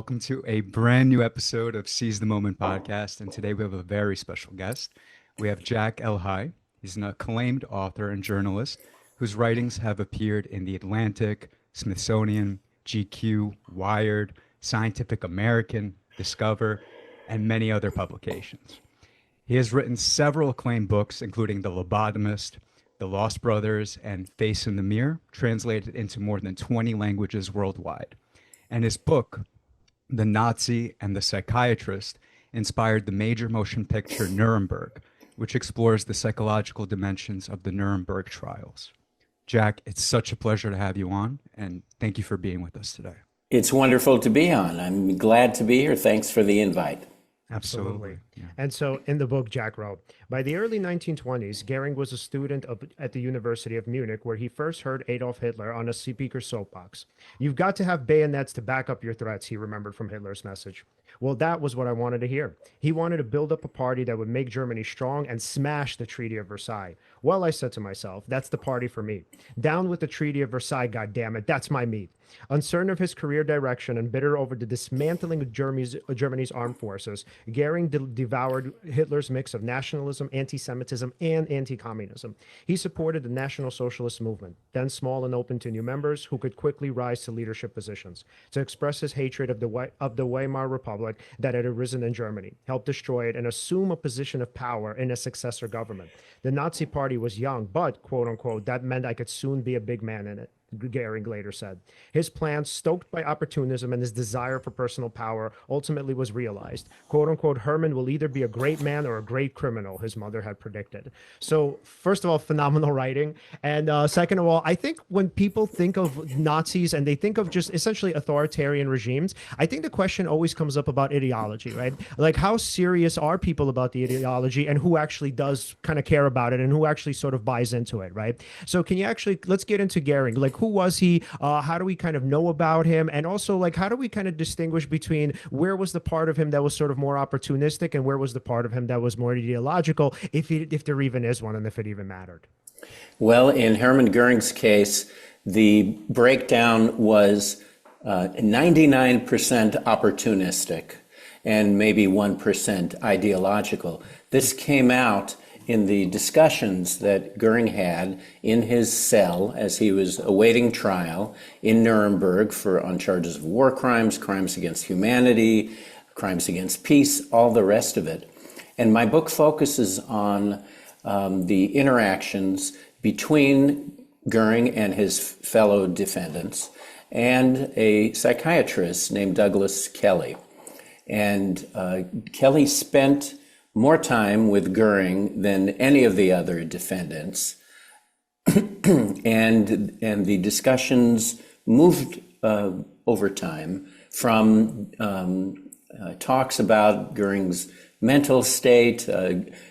Welcome to a brand new episode of Seize the Moment podcast. And today we have a very special guest. We have Jack Elhai. He's an acclaimed author and journalist whose writings have appeared in The Atlantic, Smithsonian, GQ, Wired, Scientific American, Discover, and many other publications. He has written several acclaimed books, including The Lobotomist, The Lost Brothers, and Face in the Mirror, translated into more than 20 languages worldwide. And his book, The Nazi and the Psychiatrist, inspired the major motion picture Nuremberg, which explores the psychological dimensions of the Nuremberg Trials. Jack, it's such a pleasure to have you on, and thank you for being with us today. It's wonderful to be on. I'm glad to be here. Thanks for the invite. Absolutely. Yeah. And so in the book, Jack wrote, by the early 1920s, Göring was a student at the University of Munich, where he first heard Adolf Hitler on a speaker soapbox. You've got to have bayonets to back up your threats, he remembered from Hitler's message. Well, that was what I wanted to hear. He wanted to build up a party that would make Germany strong and smash the Treaty of Versailles. Well, I said to myself, that's the party for me. Down with the Treaty of Versailles, goddammit, that's my meat. Uncertain of his career direction and bitter over the dismantling of Germany's armed forces, Göring devoured Hitler's mix of nationalism, anti-Semitism, and anti-communism. He supported the National Socialist movement, then small and open to new members who could quickly rise to leadership positions, to express his hatred of the Weimar Republic that had arisen in Germany, help destroy it, and assume a position of power in a successor government. The Nazi Party was young, but, quote unquote, that meant I could soon be a big man in it, Göring later said. His plan, stoked by opportunism and his desire for personal power, ultimately was realized. Quote unquote, Hermann will either be a great man or a great criminal, his mother had predicted. So, first of all, phenomenal writing. And second of all, I think when people think of Nazis and they think of just essentially authoritarian regimes, I think the question always comes up about ideology, right? Like, how serious are people about the ideology and who actually does kind of care about it and who actually sort of buys into it, right? So can you actually, let's get into Göring. Like, who was he? How do we kind of know about him? And also, like, how do we kind of distinguish between where was the part of him that was sort of more opportunistic and where was the part of him that was more ideological, if there even is one and if it even mattered? Well, in Hermann Göring's case, the breakdown was 99% opportunistic and maybe 1% ideological. This came out in the discussions that Göring had in his cell as he was awaiting trial in Nuremberg on charges of war crimes, crimes against humanity, crimes against peace, all the rest of it. And my book focuses on the interactions between Göring and his fellow defendants and a psychiatrist named Douglas Kelley. And Kelley spent more time with Göring than any of the other defendants. and the discussions moved over time from talks about Göring's mental state.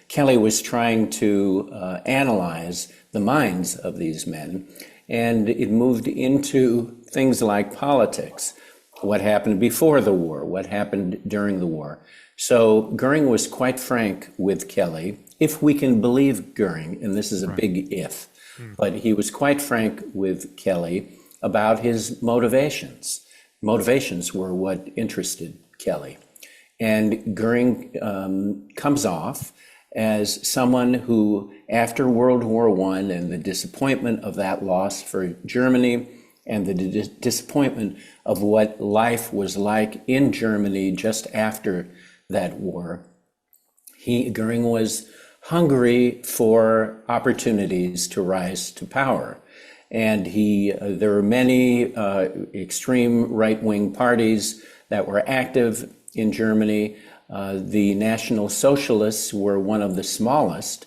Kelley was trying to analyze the minds of these men, and it moved into things like politics. What happened before the war? What happened during the war? So Göring was quite frank with Kelley, if we can believe Göring, and this is a big if, but he was quite frank with Kelley about his motivations. Motivations were what interested Kelley. And Göring comes off as someone who, after World War I and the disappointment of that loss for Germany and the disappointment of what life was like in Germany just after that war, Göring was hungry for opportunities to rise to power. And there were many extreme right-wing parties that were active in Germany. The National Socialists were one of the smallest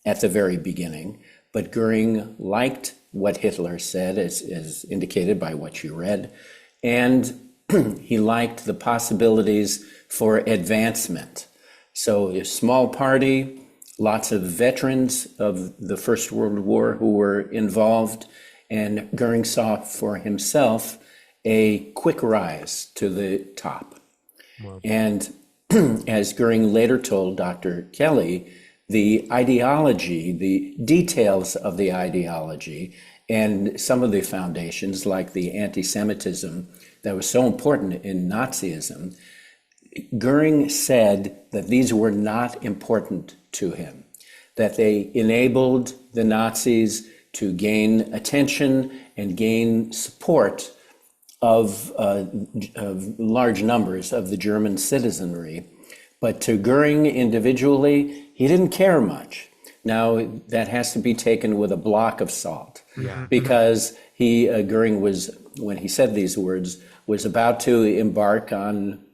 at the very beginning, but Göring liked what Hitler said, as indicated by what you read, and he liked the possibilities for advancement. So a small party, lots of veterans of the First World War who were involved, and Göring saw for himself a quick rise to the top. Wow. And as Göring later told Dr. Kelley, the ideology, the details of the ideology, and some of the foundations like the anti-Semitism that was so important in Nazism, Göring said that these were not important to him, that they enabled the Nazis to gain attention and gain support of large numbers of the German citizenry. But to Göring individually, he didn't care much. Now, that has to be taken with a block of salt, because Göring was, when he said these words, was about to embark on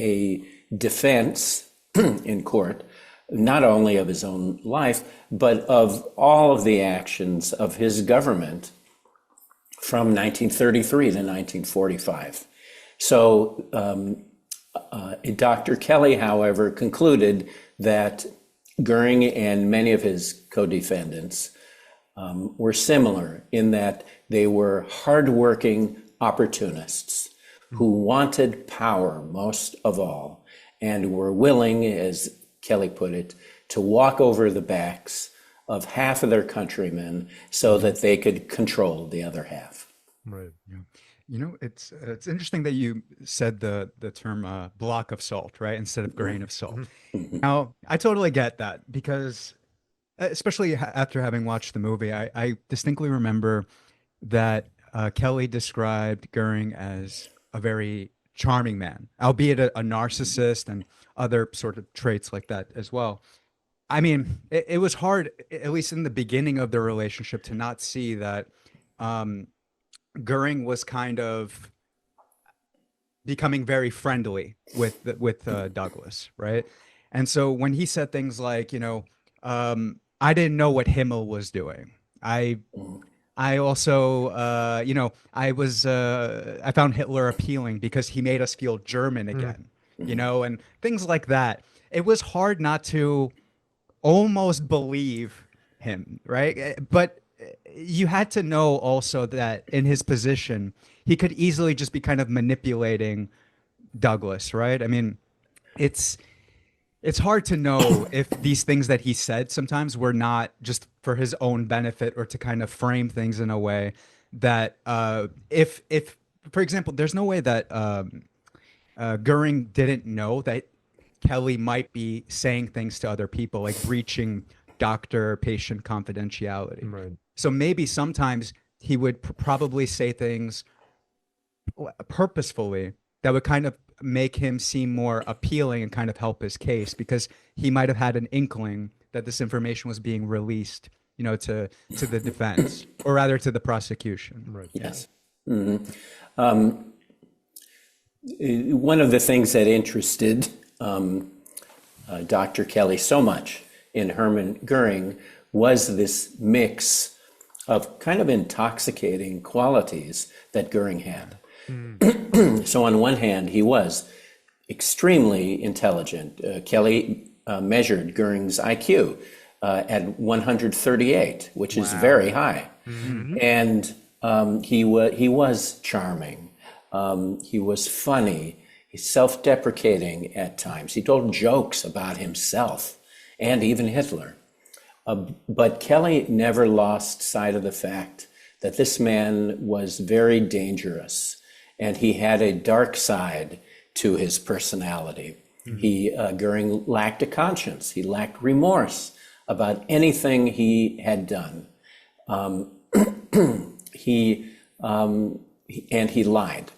a defense in court, not only of his own life, but of all of the actions of his government from 1933 to 1945. So Dr. Kelley, however, concluded that Göring and many of his co-defendants were similar in that they were hardworking opportunists who wanted power most of all and were willing, as Kelley put it, to walk over the backs of half of their countrymen so that they could control the other half. Right. Yeah. You know, it's interesting that you said the term block of salt, right, instead of grain of salt. Now, I totally get that, because especially after having watched the movie, I distinctly remember that Kelley described Göring as a very charming man, albeit a narcissist and other sort of traits like that as well. I mean, it was hard, at least in the beginning of their relationship, to not see that Göring was kind of becoming very friendly with Douglas, right? And so when he said things like, I didn't know what Himmel was doing. I also, I found Hitler appealing because he made us feel German again, and things like that. It was hard not to almost believe him, right? But you had to know also that in his position, he could easily just be kind of manipulating Douglas, right? I mean, it's hard to know if these things that he said sometimes were not just for his own benefit or to kind of frame things in a way that if for example, there's no way that Göring didn't know that Kelley might be saying things to other people, like breaching doctor-patient confidentiality. Right. So maybe sometimes he would probably say things purposefully that would kind of make him seem more appealing and kind of help his case, because he might have had an inkling that this information was being released, to the defense, or rather to the prosecution. Right. Yes. One of the things that interested Dr. Kelley so much in Hermann Göring was this mix of kind of intoxicating qualities that Göring had. So on one hand, he was extremely intelligent. Kelley measured Göring's IQ at 138, which is very high. And he was charming. He was funny. He's self-deprecating at times. He told jokes about himself and even Hitler. But Kelley never lost sight of the fact that this man was very dangerous, and he had a dark side to his personality. Göring lacked a conscience. He lacked remorse about anything he had done. He lied.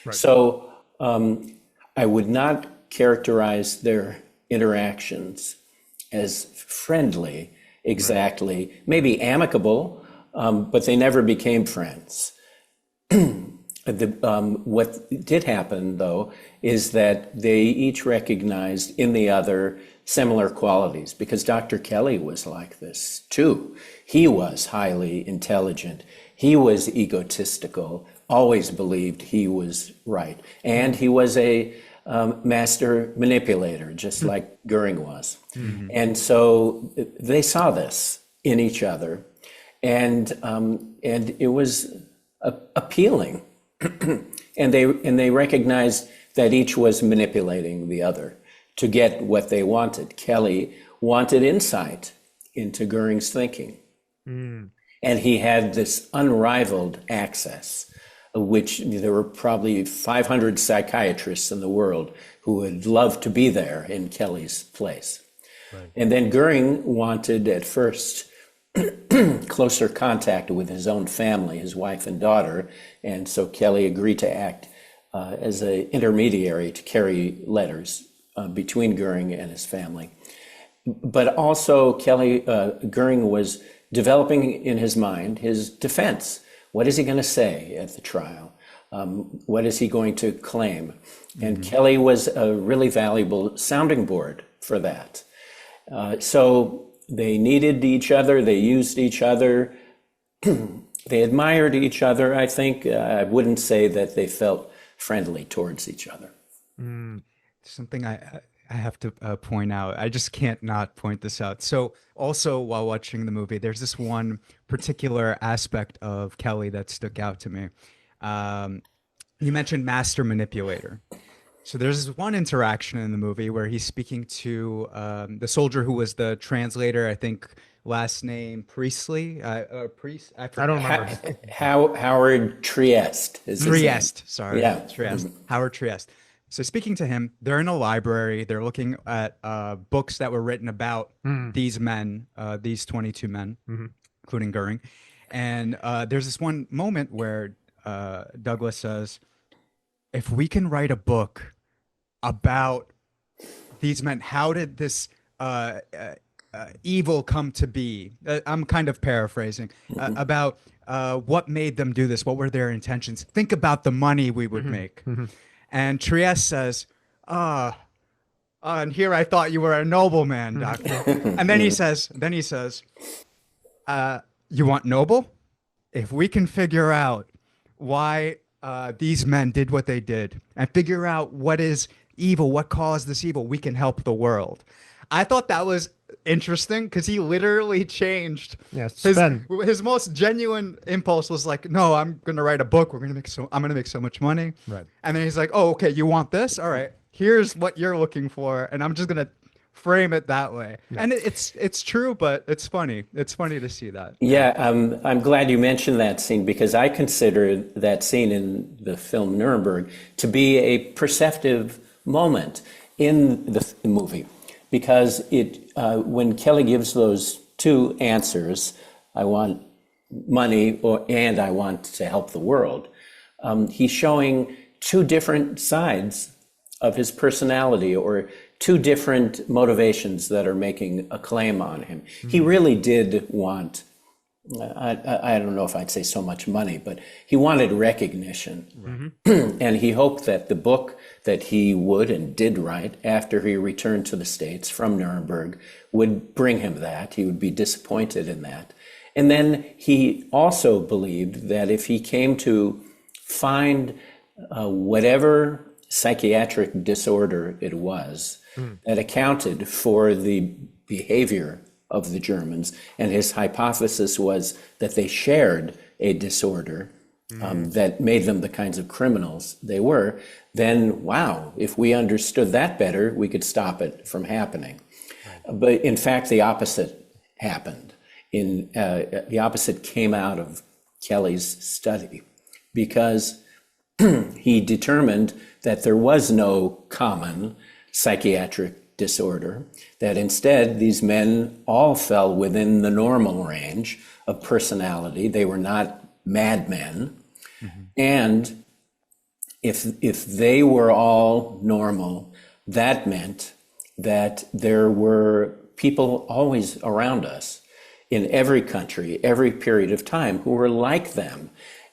Right. So I would not characterize their interactions as friendly, exactly. Right. Maybe amicable, but they never became friends. What did happen, though, is that they each recognized in the other similar qualities, because Dr. Kelley was like this, too. He was highly intelligent. He was egotistical, always believed he was right. And he was a master manipulator, just like Göring was. And so they saw this in each other, and it was appealing. and they recognized that each was manipulating the other to get what they wanted. Kelley wanted insight into Göring's thinking. And he had this unrivaled access which there were probably 500 psychiatrists in the world who would love to be there in Kelley's place. Right. And then Göring wanted at first closer contact with his own family, his wife and daughter, and so Kelley agreed to act as an intermediary to carry letters between Göring and his family. But also Göring was developing in his mind his defense. What is he going to say at the trial? What is he going to claim? And Kelley was a really valuable sounding board for that. So they needed each other, they used each other, they admired each other, I think. I wouldn't say that they felt friendly towards each other. Something I have to point out. I just can't not point this out. So also while watching the movie, there's this one particular aspect of Kelley that stuck out to me. You mentioned master manipulator. So there's this one interaction in the movie where he's speaking to the soldier who was the translator, I think last name Priestley, Priest. I don't remember. Howard Trieste. Trieste, sorry. Yeah. Trieste. Howard Trieste. So speaking to him, they're in a library. They're looking at books that were written about these men, these 22 men, including Göring. And there's this one moment where Douglas says, if we can write a book about these men, how did this evil come to be? I'm kind of paraphrasing about what made them do this. What were their intentions? Think about the money we would make. And Trieste says, and here I thought you were a nobleman, doctor. And then he says, you want noble? If we can figure out why these men did what they did and figure out what is evil, what caused this evil, we can help the world. I thought that was interesting because he literally changed. His most genuine impulse was like, no, I'm going to write a book. I'm going to make so much money. Right. And then he's like, oh, okay, you want this? All right, here's what you're looking for. And I'm just going to frame it that way. Yeah. And it's true, but it's funny. It's funny to see that. Yeah, I'm glad you mentioned that scene because I consider that scene in the film Nuremberg to be a perceptive moment in the movie because when Kelley gives those two answers, I want money and I want to help the world, he's showing two different sides of his personality or two different motivations that are making a claim on him. He really did want, I don't know if I'd say so much money, but he wanted recognition. And he hoped that the book that he would and did write after he returned to the States from Nuremberg would bring him that. He would be disappointed in that. And then he also believed that if he came to find whatever psychiatric disorder it was that accounted for the behavior of the Germans, and his hypothesis was that they shared a disorder that made them the kinds of criminals they were, then wow, if we understood that better, we could stop it from happening. Right. But in fact, the opposite happened. The opposite came out of Kelley's study because he determined that there was no common psychiatric disorder, that instead these men all fell within the normal range of personality. They were not madmen. And if they were all normal, that meant that there were people always around us in every country, every period of time who were like them.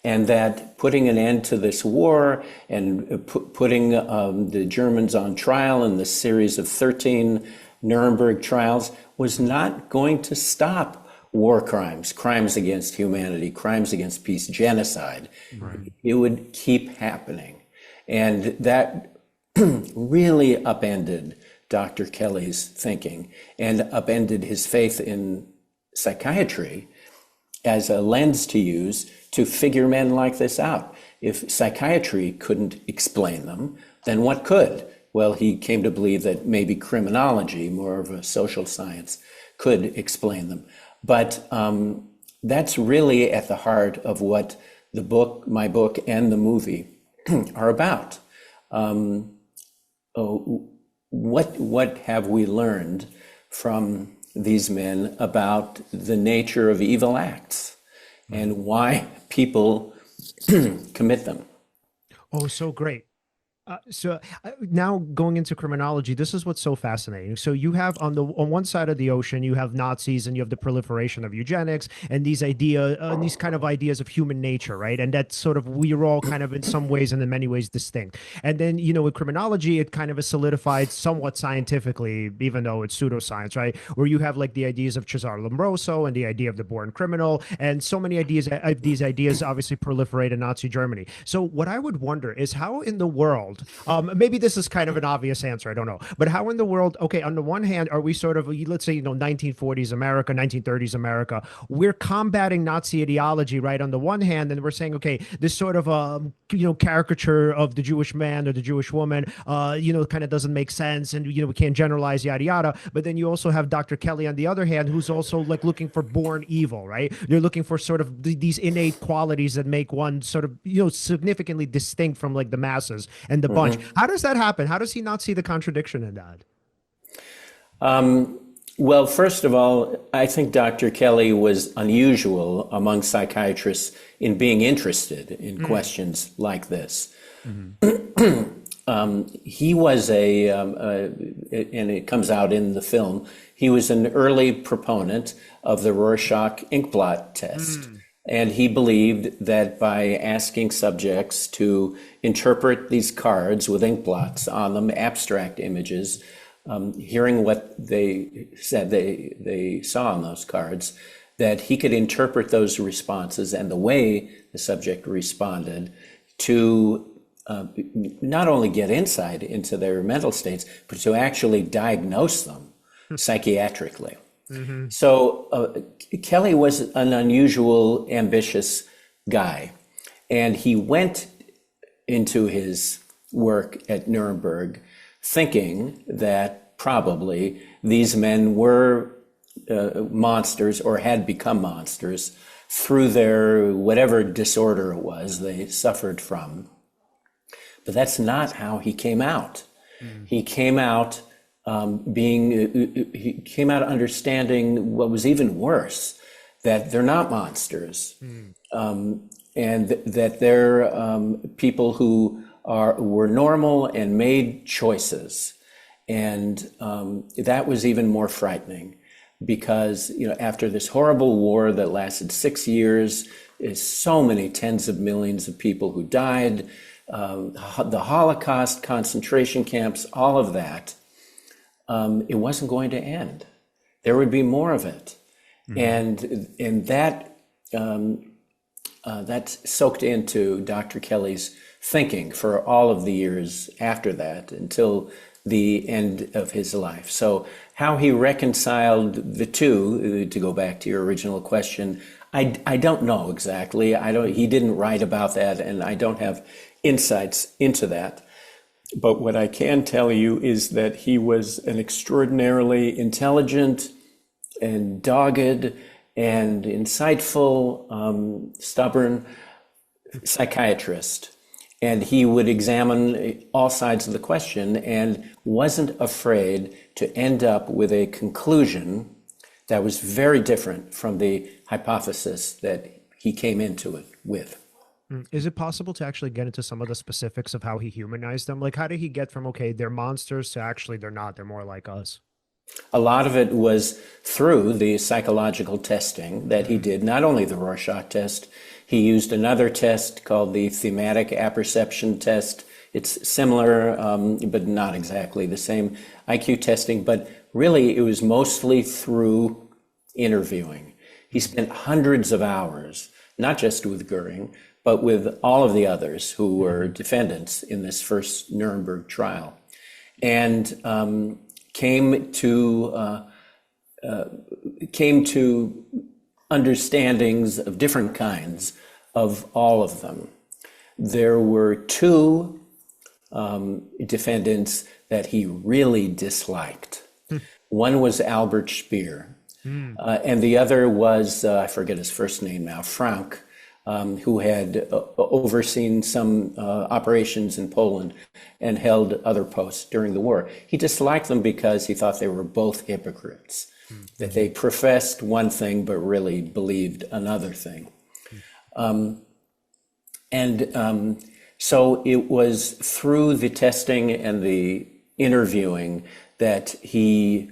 And that putting an end to this war and putting the Germans on trial in this series of 13 Nuremberg trials was not going to stop war crimes, crimes against humanity, crimes against peace, genocide. Right. It would keep happening. And that really upended Dr. Kelley's thinking and upended his faith in psychiatry as a lens to use to figure men like this out. If psychiatry couldn't explain them, then what could? Well, he came to believe that maybe criminology, more of a social science, could explain them. But that's really at the heart of what my book, and the movie are about. What have we learned from these men about the nature of evil acts and why people commit them? Oh, so great. Now going into criminology, this is what's so fascinating. So you have on one side of the ocean, you have Nazis and you have the proliferation of eugenics and these kind of ideas of human nature, right? And that's sort of, we're all kind of in some ways and in many ways distinct. And then, with criminology, it kind of is solidified somewhat scientifically, even though it's pseudoscience, right? Where you have like the ideas of Cesare Lombroso and the idea of the born criminal, and so many ideas, these ideas obviously proliferate in Nazi Germany. So what I would wonder is how in the world, maybe this is kind of an obvious answer, I don't know, but how in the world, okay, on the one hand, are we sort of, let's say, 1940s America, 1930s America, we're combating Nazi ideology, right, on the one hand, and we're saying, okay, this sort of, caricature of the Jewish man or the Jewish woman, kind of doesn't make sense, and, we can't generalize, yada, yada, but then you also have Dr. Kelley on the other hand, who's also like looking for born evil, right? They're looking for sort of these innate qualities that make one sort of, significantly distinct from like the masses and the bunch. How does that happen? How does he not see the contradiction in that? Well, first of all, I think Dr. Kelley was unusual among psychiatrists in being interested in questions like this. He was and it comes out in the film, he was an early proponent of the Rorschach inkblot test. And he believed that by asking subjects to interpret these cards with ink blots on them, abstract images, hearing what they said they saw on those cards, that he could interpret those responses and the way the subject responded to not only get insight into their mental states, but to actually diagnose them psychiatrically. So Kelley was an unusual, ambitious guy, and he went into his work at Nuremberg thinking that probably these men were monsters or had become monsters through their whatever disorder it was they suffered from. But that's not how he came out. He came out he came out understanding what was even worse, that they're not monsters, and that they're people who were normal and made choices. And that was even more frightening because, after this horrible war that lasted 6 years, so many tens of millions of people who died, the Holocaust, concentration camps, all of that, it wasn't going to end. There would be more of it. And that soaked into Dr. Kelley's thinking for all of the years after that until the end of his life. So how he reconciled the two, to go back to your original question, I don't know exactly. He didn't write about that, and I don't have insights into that. But what I can tell you is that he was an extraordinarily intelligent and dogged and insightful, stubborn psychiatrist. And he would examine all sides of the question and wasn't afraid to end up with a conclusion that was very different from the hypothesis that he came into it with. Is it possible to actually get into some of the specifics of how he humanized them? Like, how did he get from, okay, they're monsters to actually they're not, they're more like us? A lot of it was through the psychological testing that he did, not only the Rorschach test. He used another test called the thematic apperception test. It's similar, but not exactly the same IQ testing, but really it was mostly through interviewing. He spent hundreds of hours, not just with Göring, but with all of the others who were defendants in this first Nuremberg trial, and came to understandings of different kinds of all of them. There were two defendants that he really disliked. One was Albert Speer, and the other was, I forget his first name now, Frank, who had overseen some operations in Poland and held other posts during the war. He disliked them because he thought they were both hypocrites, that they professed one thing but really believed another thing. So it was through the testing and the interviewing that he,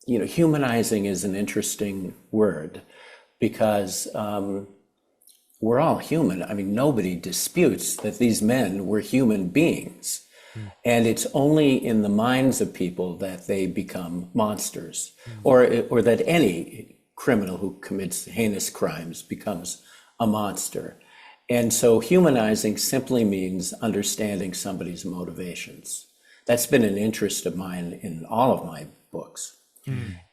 humanizing is an interesting word, because we're all human. I mean, nobody disputes that these men were human beings. And it's only in the minds of people that they become monsters, or that any criminal who commits heinous crimes becomes a monster. And so humanizing simply means understanding somebody's motivations. That's been an interest of mine in all of my books.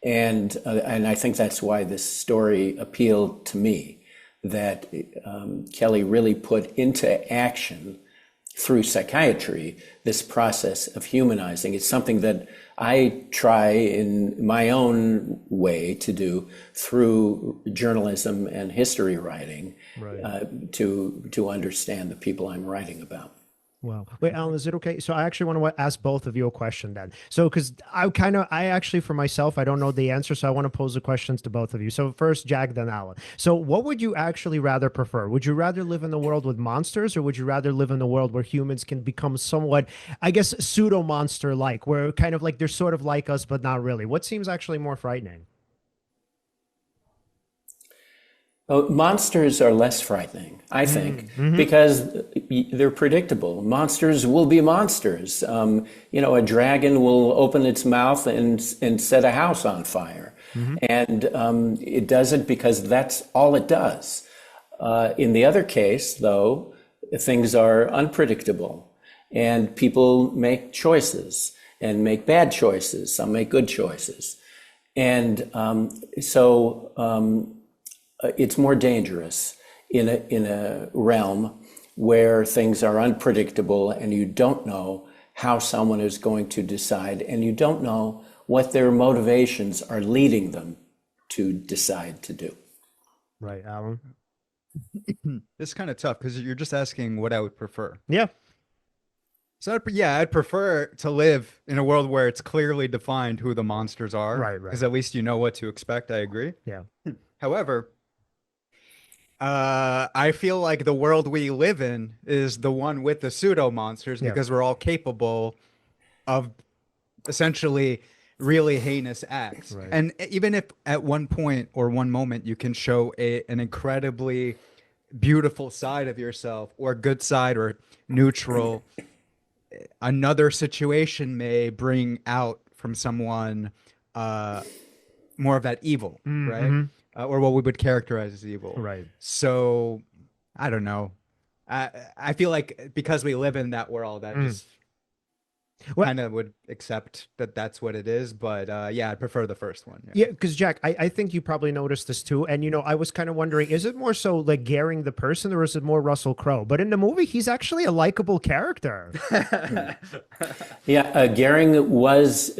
And I think that's why this story appealed to me, that Kelley really put into action through psychiatry this process of humanizing. It's something that I try in my own way to do through journalism and history writing, to understand the people I'm writing about. Wow. Wait, Alan, is it okay? So I actually want to ask both of you a question then. So, because I actually, for myself, I don't know the answer, so I want to pose the questions to both of you. So first, Jack, then Alan. So what would you actually rather prefer? Would you rather live in a world with monsters, or would you rather live in a world where humans can become somewhat, I guess, pseudo-monster-like, where kind of like they're sort of like us, but not really? What seems actually more frightening? Well, monsters are less frightening, I think, because they're predictable. Monsters will be monsters. A dragon will open its mouth and set a house on fire. And it does it because that's all it does. In the other case, though, things are unpredictable, and people make choices and make bad choices. Some make good choices. And it's more dangerous in a realm where things are unpredictable, and you don't know how someone is going to decide, and you don't know what their motivations are leading them to decide to do. Right, Alan? It's kind of tough because you're just asking what I would prefer. Yeah. So I'd prefer to live in a world where it's clearly defined who the monsters are. Right. Because at least you know what to expect. I agree. Yeah. However, I feel like the world we live in is the one with the pseudo monsters, because we're all capable of essentially really heinous acts. Right. And even if at one point or one moment you can show an incredibly beautiful side of yourself, or good side, or neutral, another situation may bring out from someone more of that evil, right? Or what we would characterize as evil. Right. So I don't know. I feel like because we live in that world, I just kind of would accept that that's what it is. But I'd prefer the first one. Yeah, because Jack, I think you probably noticed this too. And, I was kind of wondering, is it more so like Göring the person, or is it more Russell Crowe? But in the movie, he's actually a likable character. Göring was,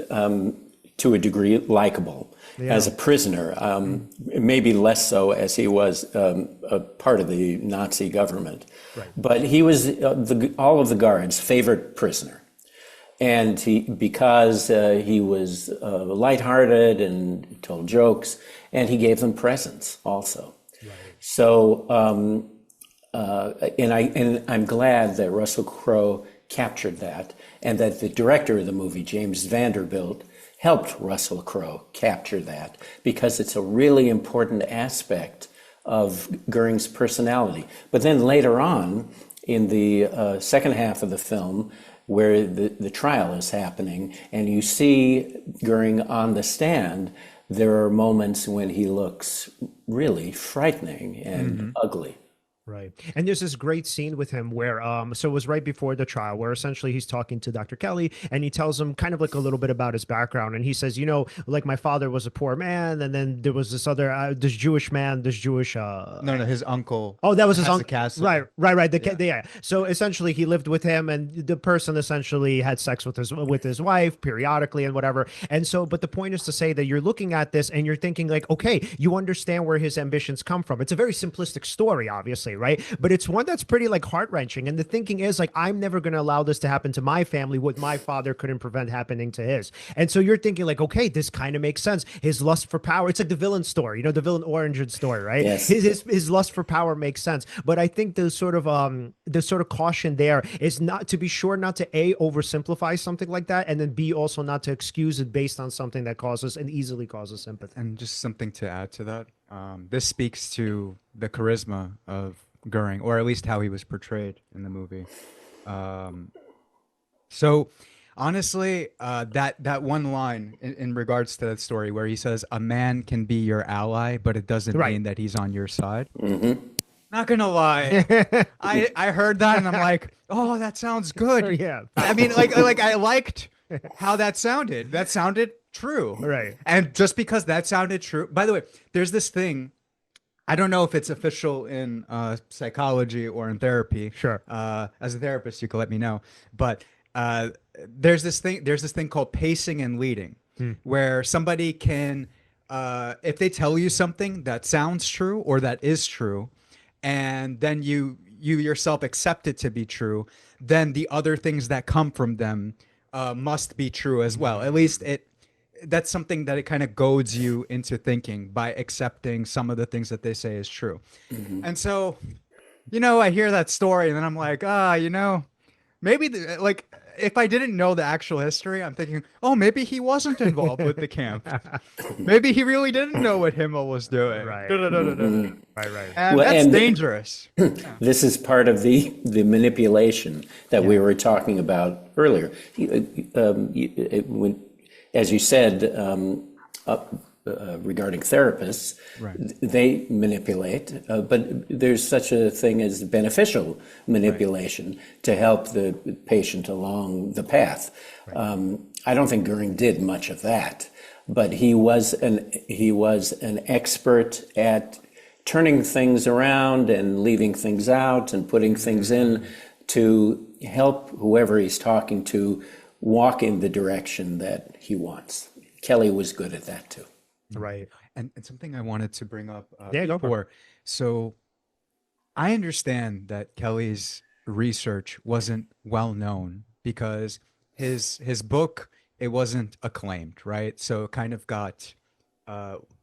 to a degree, likable. As a prisoner, maybe less so as he was a part of the Nazi government. Right. But he was all of the guards' favorite prisoner. And because he was lighthearted and told jokes, and he gave them presents also. Right. So, I'm glad that Russell Crowe captured that, and that the director of the movie, James Vanderbilt, helped Russell Crowe capture that, because it's a really important aspect of Göring's personality. But then later on, in the second half of the film, where the trial is happening, and you see Göring on the stand, there are moments when he looks really frightening and ugly. Right. And there's this great scene with him where so it was right before the trial where essentially he's talking to Dr. Kelley and he tells him kind of like a little bit about his background, and he says, you know, like my father was a poor man, and then there was this other this Jewish man, this Jewish No, his uncle. Oh, that was his has a uncle. castle. Right. Yeah. So essentially, he lived with him, and the person essentially had sex with his wife periodically and whatever. And so, but the point is to say that you're looking at this and you're thinking like, okay, you understand where his ambitions come from. It's a very simplistic story, obviously, right? But it's one that's pretty like heart wrenching. And the thinking is like, I'm never going to allow this to happen to my family. What my father couldn't prevent happening to his. And so you're thinking like, okay, this kind of makes sense. His lust for power. It's like the villain story, you know, the villain origin story, right? Yes. His lust for power makes sense. But I think the sort of caution there is not to be sure not to A, oversimplify something like that, and then B, also not to excuse it based on something that causes and easily causes sympathy. And just something to add to that. This speaks to the charisma of Göring, or at least how he was portrayed in the movie. So honestly, that one line in regards to that story where he says, a man can be your ally, but it doesn't Right. mean that he's on your side. Not gonna lie, I heard that and I'm like, oh, that sounds good. Yeah. I mean, like I liked how that sounded. That sounded true. Right. And just because that sounded true, by the way, there's this thing. I don't know if it's official in psychology or in therapy. Sure. As a therapist, you can let me know. But there's this thing called pacing and leading, where somebody can, if they tell you something that sounds true or that is true, and then you yourself accept it to be true, then the other things that come from them must be true as well. At least that's something that it kind of goads you into thinking by accepting some of the things that they say is true. And so, you know, I hear that story and then I'm like, you know, maybe like if I didn't know the actual history, I'm thinking, oh, maybe he wasn't involved with the camp. Maybe he really didn't know what Himmel was doing. Right. Right. And Well, that's and- dangerous. This is part of the manipulation that we were talking about earlier. As you said, regarding therapists, Right. they manipulate, but there's such a thing as beneficial manipulation to help the patient along the path. I don't think Göring did much of that, but he was an expert at turning things around and leaving things out and putting things in to help whoever he's talking to walk in the direction that he wants. Kelley was good at that too. Right. And something I wanted to bring up Yeah, go for it. before. So I understand that Kelley's research wasn't well known because his book, it wasn't acclaimed, right? So it kind of got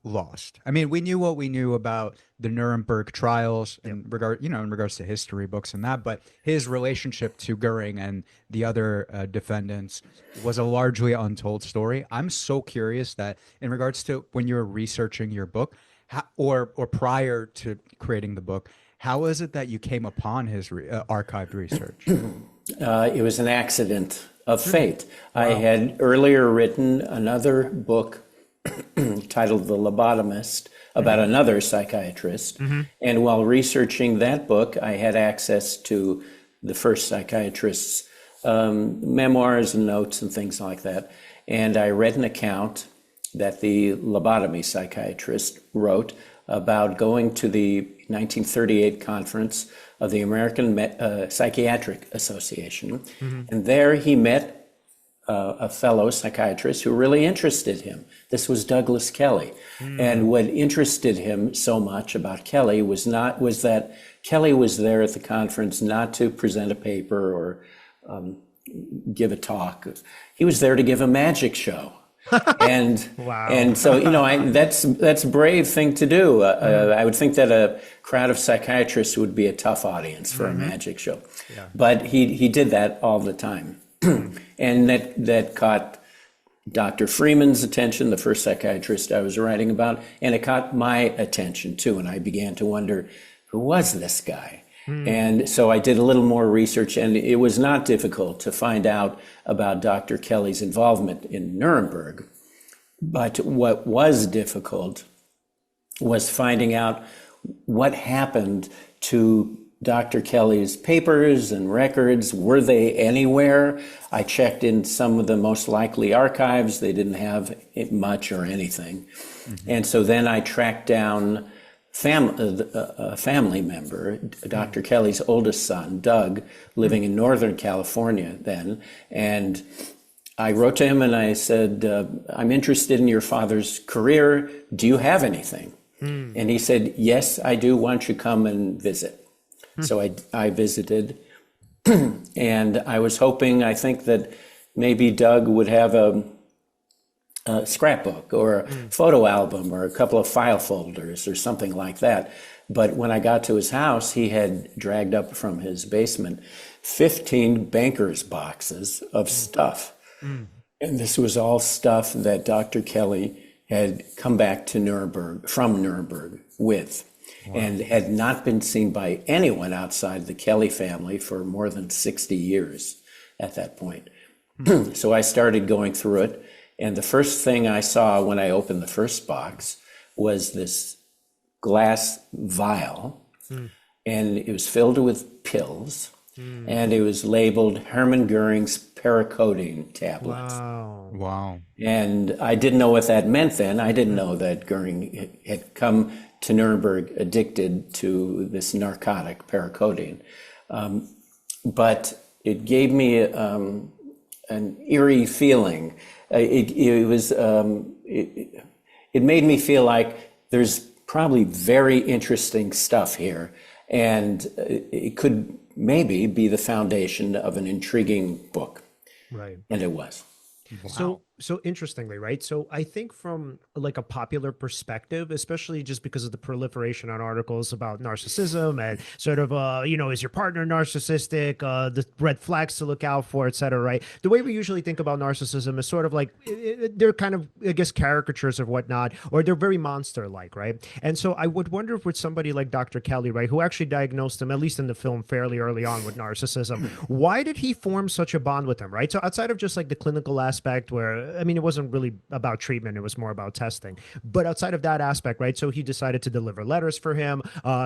lost. I mean, we knew what we knew about the Nuremberg Trials in regards to history books and that, but his relationship to Göring and the other defendants was a largely untold story. I'm so curious that in regards to when you were researching your book, or prior to creating the book, how is it that you came upon his archived research? It was an accident of fate. I had earlier written another book titled The Lobotomist about another psychiatrist. And while researching that book, I had access to the first psychiatrist's memoirs and notes and things like that. And I read an account that the lobotomy psychiatrist wrote about going to the 1938 conference of the American Psychiatric Association. And there he met a fellow psychiatrist who really interested him. This was Douglas Kelley. And what interested him so much about Kelley was that Kelley was there at the conference not to present a paper or give a talk. He was there to give a magic show. And Wow. and so, you know, that's a brave thing to do. I would think that a crowd of psychiatrists would be a tough audience for a magic show. But he did that all the time. And that caught Dr. Freeman's attention, the first psychiatrist I was writing about, and it caught my attention too. And I began to wonder, who was this guy? And so I did a little more research, and it was not difficult to find out about Dr. Kelley's involvement in Nuremberg. But what was difficult was finding out what happened to Dr. Kelley's papers and records. Were they anywhere? I checked in some of the most likely archives. They didn't have much or anything. And so then I tracked down a family member, Dr. Kelley's oldest son, Doug, living in Northern California then. And I wrote to him and I said, I'm interested in your father's career. Do you have anything? And he said, yes, I do. Why don't you come and visit? So I visited, and I was hoping, I think that maybe Doug would have a scrapbook or a photo album or a couple of file folders or something like that. But when I got to his house, he had dragged up from his basement 15 banker's boxes of stuff. And this was all stuff that Dr. Kelley had come back to Nuremberg, from Nuremberg with. Wow. And had not been seen by anyone outside the Kelley family for more than 60 years at that point. So I started going through it. And the first thing I saw when I opened the first box was this glass vial. And it was filled with pills. And it was labeled Hermann Göring's paracodeine tablets. Wow. And I didn't know what that meant then. I didn't know that Göring had come to Nuremberg addicted to this narcotic, paracodeine. But it gave me an eerie feeling. It made me feel like there's probably very interesting stuff here, and it could maybe be the foundation of an intriguing book. Right. And it was. Wow. So interestingly, right? So I think from like a popular perspective, especially just because of the proliferation on articles about narcissism and sort of, is your partner narcissistic, the red flags to look out for, et cetera, right? The way we usually think about narcissism is sort of like, they're kind of, I guess, caricatures of whatnot, or they're very monster-like, right? And so I would wonder if with somebody like Dr. Kelley, right, who actually diagnosed him, at least in the film, fairly early on with narcissism, why did he form such a bond with him, right? So outside of just like the clinical aspect where, I mean, it wasn't really about treatment, it was more about testing. But outside of that aspect, right? So he decided to deliver letters for him.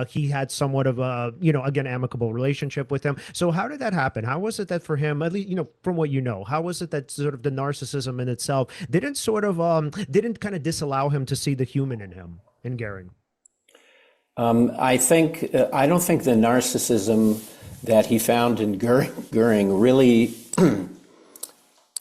He had somewhat of a, again, amicable relationship with him. So how did that happen? How was it that for him, at least, from what you know, how was it that sort of the narcissism in itself didn't didn't kind of disallow him to see the human in him, in Göring? I don't think the narcissism that he found in Göring really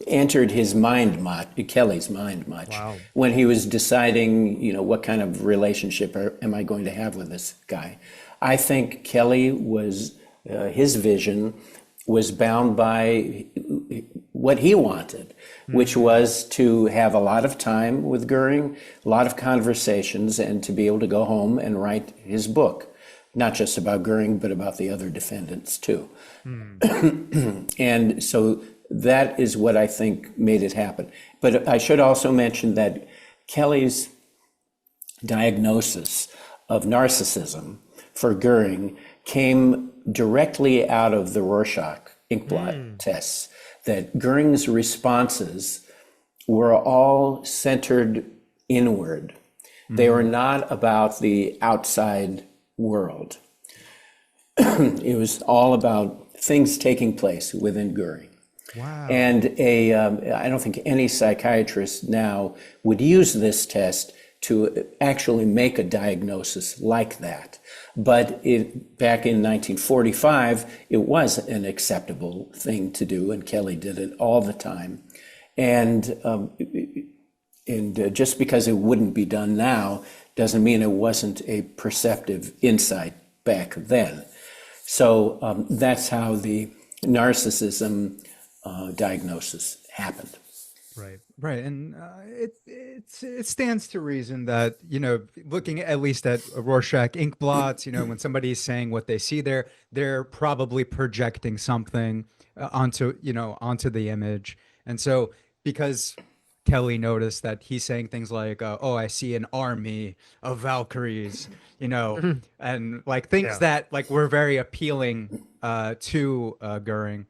entered his mind much, Kelley's mind much. Wow. When he was deciding, what kind of relationship am I going to have with this guy. I think Kelley was, his vision was bound by what he wanted, which was to have a lot of time with Göring, a lot of conversations, and to be able to go home and write his book, not just about Göring, but about the other defendants too. And so that is what I think made it happen. But I should also mention that Kelley's diagnosis of narcissism for Göring came directly out of the Rorschach inkblot tests, that Göring's responses were all centered inward. They were not about the outside world. It was all about things taking place within Göring. Wow. And I don't think any psychiatrist now would use this test to actually make a diagnosis like that. But back in 1945, it was an acceptable thing to do, and Kelley did it all the time. And just because it wouldn't be done now doesn't mean it wasn't a perceptive insight back then. So that's how the narcissism diagnosis happened. Right. And it stands to reason that, looking at least at Rorschach ink blots, when somebody's saying what they see there, they're probably projecting something onto the image. And so because Kelley noticed that he's saying things like, I see an army of Valkyries, and like things that like were very appealing to Göring.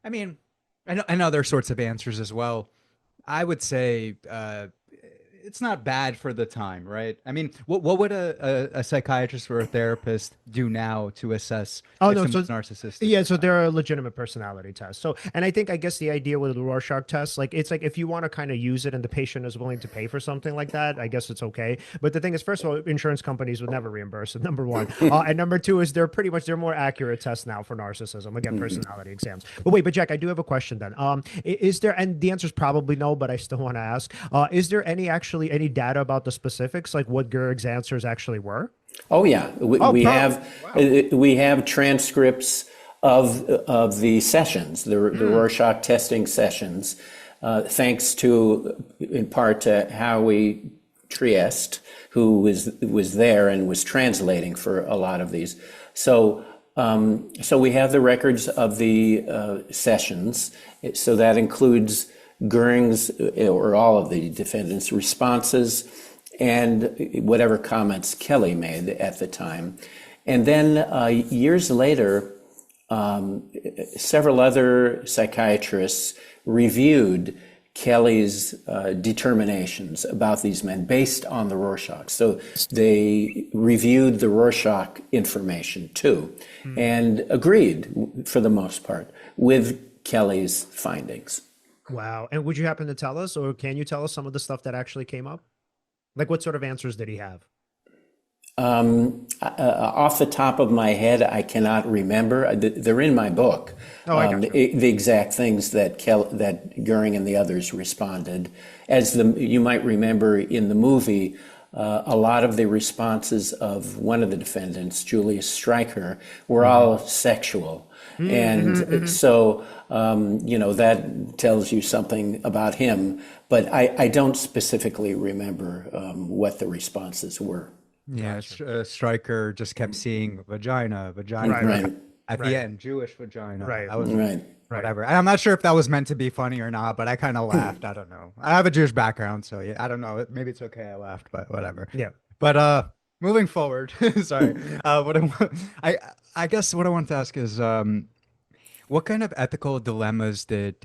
I mean, and other sorts of answers as well. I would say it's not bad for the time, right? I mean, what would a psychiatrist or a therapist do now to assess Oh if no, so someone's narcissistic yeah, or so not? there are legitimate personality tests. So, and I guess the idea with the Rorschach test, like it's like if you want to kind of use it and the patient is willing to pay for something like that, I guess it's okay. But the thing is, first of all, insurance companies would never reimburse it. Number one, and number two is they're more accurate tests now for narcissism. Again, personality exams. But wait, but Jack, I do have a question then. Is there, and the answer is probably no, but I still want to ask, is there any data about the specifics, like what Gering's answers actually were? Oh yeah, Oh, wow. we have transcripts of the sessions, the Rorschach testing sessions, thanks to in part to Howie Trieste, who was there and was translating for a lot of these. So so we have the records of the sessions. So that includes Göring's or all of the defendants' responses and whatever comments Kelley made at the time. And then years later, several other psychiatrists reviewed Kelley's determinations about these men based on the Rorschach. So they reviewed the Rorschach information too, and agreed, for the most part, with Kelley's findings. Wow. And would you happen to tell us, or can you tell us some of the stuff that actually came up? Like what sort of answers did he have? Off the top of my head, I cannot remember. They're in my book. Oh, I got you. The exact things that that Göring and the others responded. As you might remember in the movie, a lot of the responses of one of the defendants, Julius Streicher, were all sexual. And so, that tells you something about him. But I don't specifically remember what the responses were. Yeah, Stryker just kept seeing vagina, vagina. Right. At the end, Jewish vagina. Right. That was Right. whatever. And I'm not sure if that was meant to be funny or not, but I kind of laughed. I don't know. I have a Jewish background, so yeah, I don't know. Maybe it's okay. I laughed, but whatever. Yeah. But moving forward, sorry. I guess what I want to ask is, what kind of ethical dilemmas did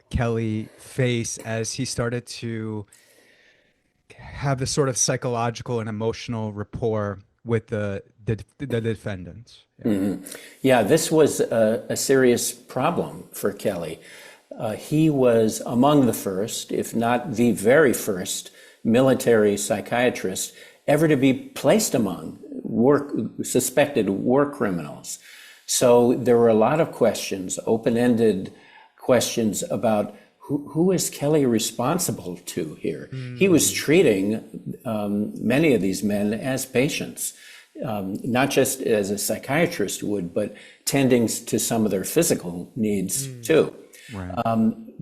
Kelley face as he started to have this sort of psychological and emotional rapport with the defendants? Yeah. Yeah, this was a serious problem for Kelley. He was among the first, if not the very first, military psychiatrist ever to be placed among suspected war criminals. So there were a lot of questions, open-ended questions about who is Kelley responsible to here? He was treating many of these men as patients, not just as a psychiatrist would, but tending to some of their physical needs too. Right.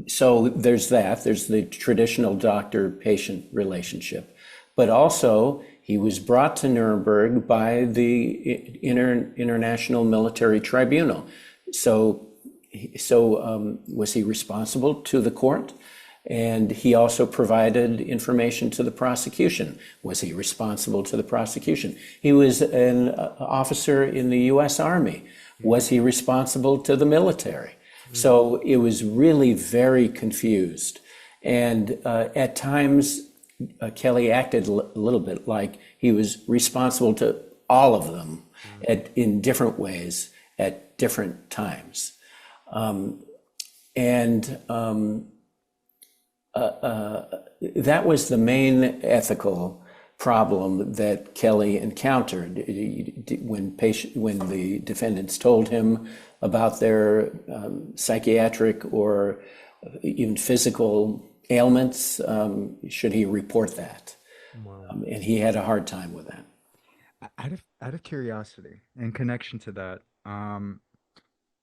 So there's that. There's the traditional doctor-patient relationship. But also, he was brought to Nuremberg by the International Military Tribunal. So was he responsible to the court? And he also provided information to the prosecution. Was he responsible to the prosecution? He was an officer in the U.S. Army. Was he responsible to the military? So it was really very confused. And at times, Kelley acted a little bit like he was responsible to all of them in different ways at different times. That was the main ethical problem that Kelley encountered when the defendants told him about their psychiatric or even physical ailments. Should he report that? Wow. And he had a hard time with that. Out of curiosity, in connection to that,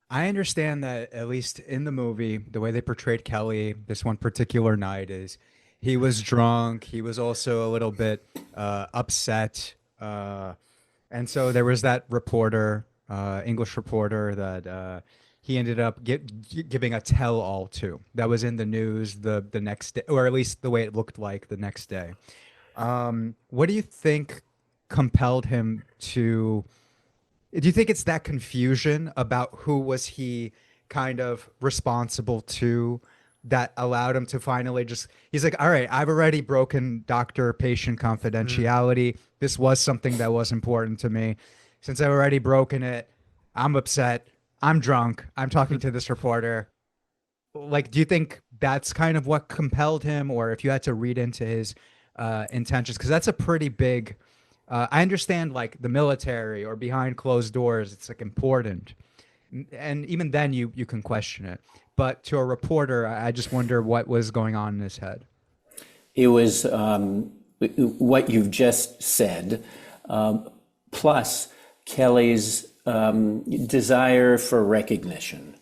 I understand that at least in the movie, the way they portrayed Kelley this one particular night is he was drunk. He was also a little bit upset. And so there was that reporter, English reporter, that he ended up giving a tell-all to. That was in the news the next day, or at least the way it looked like the next day. What do you think compelled him to... Do you think it's that confusion about who was he kind of responsible to? that allowed him to finally just, he's like, all right, I've already broken doctor-patient confidentiality. This was something that was important to me. Since I've already broken it, I'm upset. I'm drunk. I'm talking to this reporter. Like, do you think that's kind of what compelled him, or if you had to read into his intentions? Because that's a pretty big, I understand like the military or behind closed doors, it's like important. And even then you can question it. But to a reporter, I just wonder what was going on in his head. It was what you've just said, plus Kelley's desire for recognition.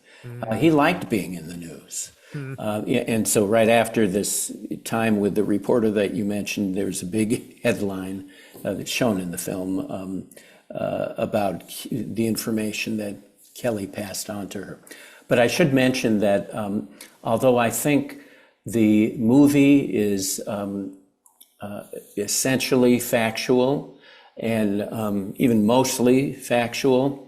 He liked being in the news. And so right after this time with the reporter that you mentioned, there's a big headline that's shown in the film about the information that Kelley passed on to her. But I should mention that although I think the movie is essentially factual and even mostly factual,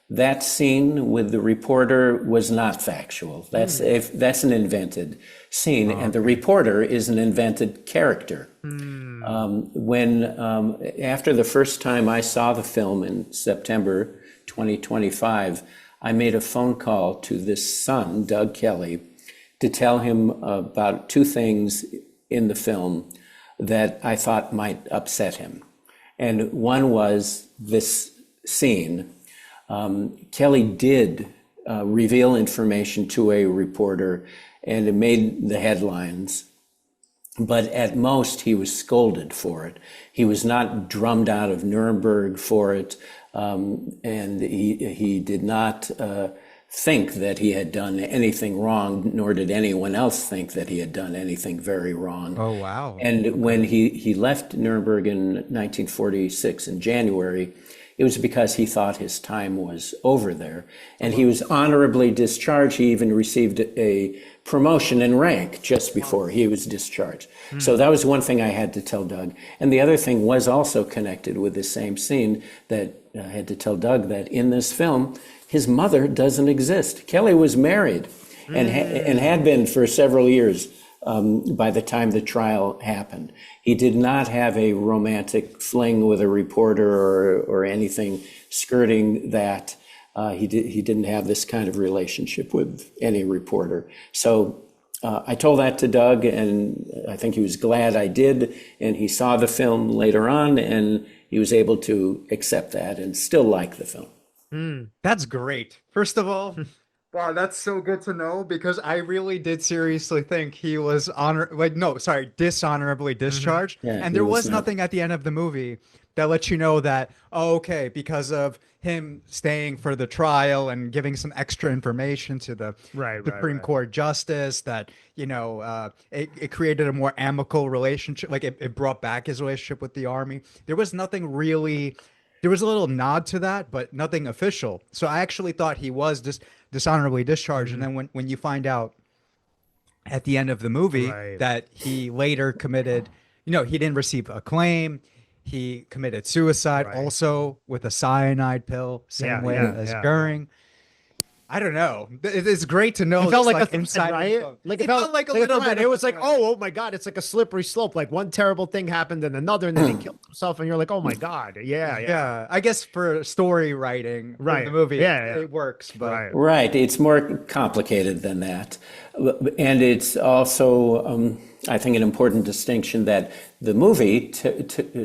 that scene with the reporter was not factual. That's an invented scene, and the reporter is an invented character. When after the first time I saw the film in September 2025, I made a phone call to this son, Doug Kelley, to tell him about two things in the film that I thought might upset him. And one was this scene. Kelley did reveal information to a reporter, and it made the headlines. But at most, he was scolded for it. He was not drummed out of Nuremberg for it, and he did not think that he had done anything wrong, nor did anyone else think that he had done anything very wrong. Oh, wow. And when he left Nuremberg in 1946 in January, it was because he thought his time was over there. And he was honorably discharged. He even received a promotion in rank just before he was discharged. So that was one thing I had to tell Doug. And the other thing was also connected with the same scene, that I had to tell Doug that in this film, his mother doesn't exist. Kelley was married and had been for several years by the time the trial happened. He did not have a romantic fling with a reporter or anything skirting that. He didn't have this kind of relationship with any reporter. So I told that to Doug, and I think he was glad I did. And he saw the film later on, and he was able to accept that and still like the film. That's great. First of all, wow, that's so good to know, because I really did seriously think he was dishonorably discharged. Yeah, And he there was was not. nothing at the end of the movie that lets you know that, oh, okay, because of him staying for the trial and giving some extra information to the Supreme Court justice, that, it created a more amicable relationship. Like it brought back his relationship with the army. There was nothing really. There was a little nod to that, but nothing official. So I actually thought he was dishonorably discharged. And then when you find out at the end of the movie that he later committed, he didn't receive a claim. He committed suicide also with a cyanide pill, same way as Göring. I don't know. It's great to know. It felt like a inside, right? Like it felt like a little bit. It was like, oh my God, it's like a slippery slope. Like one terrible thing happened and another, and then he killed himself, and you're like, oh my God, yeah. I guess for story writing, for the movie, it works. But Right. It's more complicated than that. And it's also, I think, an important distinction that the movie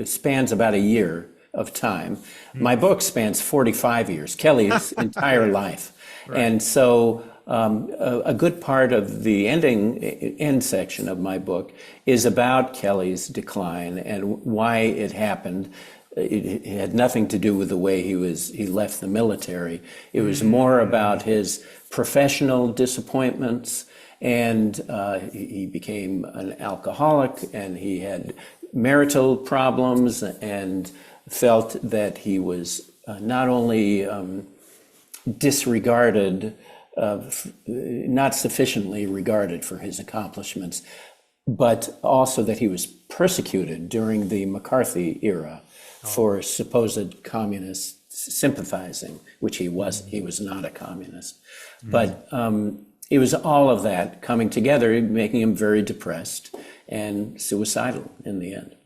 spans about a year of time. My book spans 45 years, Kelley's entire life. And so a good part of the end section of my book is about Kelley's decline and why it happened. It had nothing to do with the way he left the military. It was more about his professional disappointments, and he became an alcoholic, and he had marital problems, and felt that he was not only disregarded, not sufficiently regarded for his accomplishments, but also that he was persecuted during the McCarthy era for supposed communist sympathizing, which he was. He was not a communist. But it was all of that coming together, making him very depressed and suicidal in the end.